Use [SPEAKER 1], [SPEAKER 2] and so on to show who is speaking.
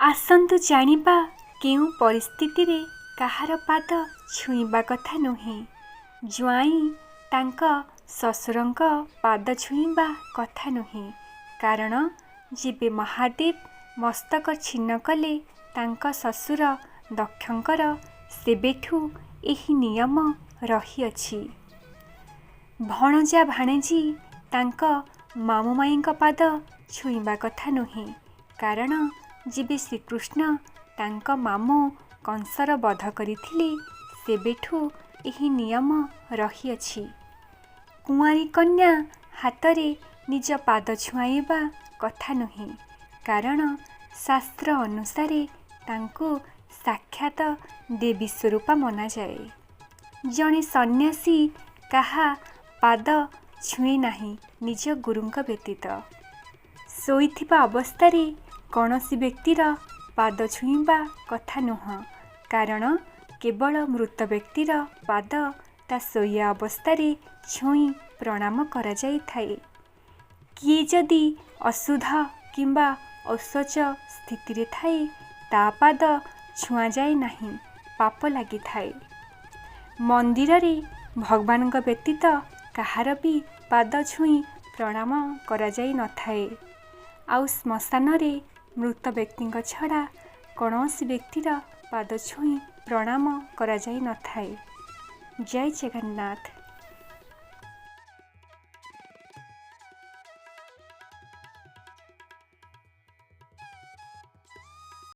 [SPEAKER 1] ଆସନ୍ତୁ ଜାଣିବା କେଉଁ ପରିସ୍ଥିତିରେ କାହାର ପାଦ ଛୁଇଁବା କଥା ନୁହେଁ। ଜ୍ୱାଇଁ ତାଙ୍କ ଶ୍ୱଶୁରଙ୍କ ପାଦ ଛୁଇଁବା କଥା ନୁହେଁ। କାରଣ ଯେବେ ମହାଦେବ ମସ୍ତକ ଛିନ୍ନ କଲେ ତାଙ୍କ ଶ୍ୱଶୁର ଦକ୍ଷଙ୍କର, ସେବେଠୁ ଏହି ନିୟମ ରହିଅଛି। ଭଣଜା ଭାଣିଜୀ ତାଙ୍କ ମାମୁଁ ମାଇଁଙ୍କ ପାଦ ଛୁଇଁବା କଥା ନୁହେଁ। କାରଣ ଯେବେ ଶ୍ରୀକୃଷ୍ଣ ତାଙ୍କ ମାମୁଁ କଂସର ବଧ କରିଥିଲେ, ସେବେଠୁ ଏହି ନିୟମ ରହିଅଛି। କୁଆଁରୀ କନ୍ୟା ହାତରେ ନିଜ ପାଦ ଛୁଆଁଇବା କଥା ନୁହେଁ। କାରଣ ଶାସ୍ତ୍ର ଅନୁସାରେ ତାଙ୍କୁ ସାକ୍ଷାତ ଦେବୀ ସ୍ୱରୂପା ମନାଯାଏ। ଜଣେ ସନ୍ନ୍ୟାସୀ କାହା ପାଦ ଛୁଏଁ ନାହିଁ ନିଜ ଗୁରୁଙ୍କ ବ୍ୟତୀତ। ଶୋଇଥିବା ଅବସ୍ଥାରେ କୌଣସି ବ୍ୟକ୍ତିର ପାଦ ଛୁଇଁବା କଥା ନୁହଁ। କାରଣ କେବଳ ମୃତ ବ୍ୟକ୍ତିର ପାଦ ତା ଶୋଇବା ଅବସ୍ଥାରେ ଛୁଇଁ ପ୍ରଣାମ କରାଯାଇଥାଏ। କିଏ ଯଦି ଅଶୁଦ୍ଧ କିମ୍ବା ଅଶୌଚ ସ୍ଥିତିରେ ଥାଏ, ତା ପାଦ ଛୁଆଁଯାଏ ନାହିଁ, ପାପ ଲାଗିଥାଏ। ମନ୍ଦିରରେ ଭଗବାନଙ୍କ ବ୍ୟତୀତ କାହାର ବି ପାଦ ଛୁଇଁ ପ୍ରଣାମ କରାଯାଇ ନଥାଏ। ଆଉ ଶ୍ମଶାନରେ ମୃତ ବ୍ୟକ୍ତିଙ୍କ ଛଡ଼ା କୌଣସି ବ୍ୟକ୍ତିର ପାଦ ଛୁଇଁ ପ୍ରଣାମ କରାଯାଇ ନଥାଏ। ଜୟ ଜଗନ୍ନାଥ।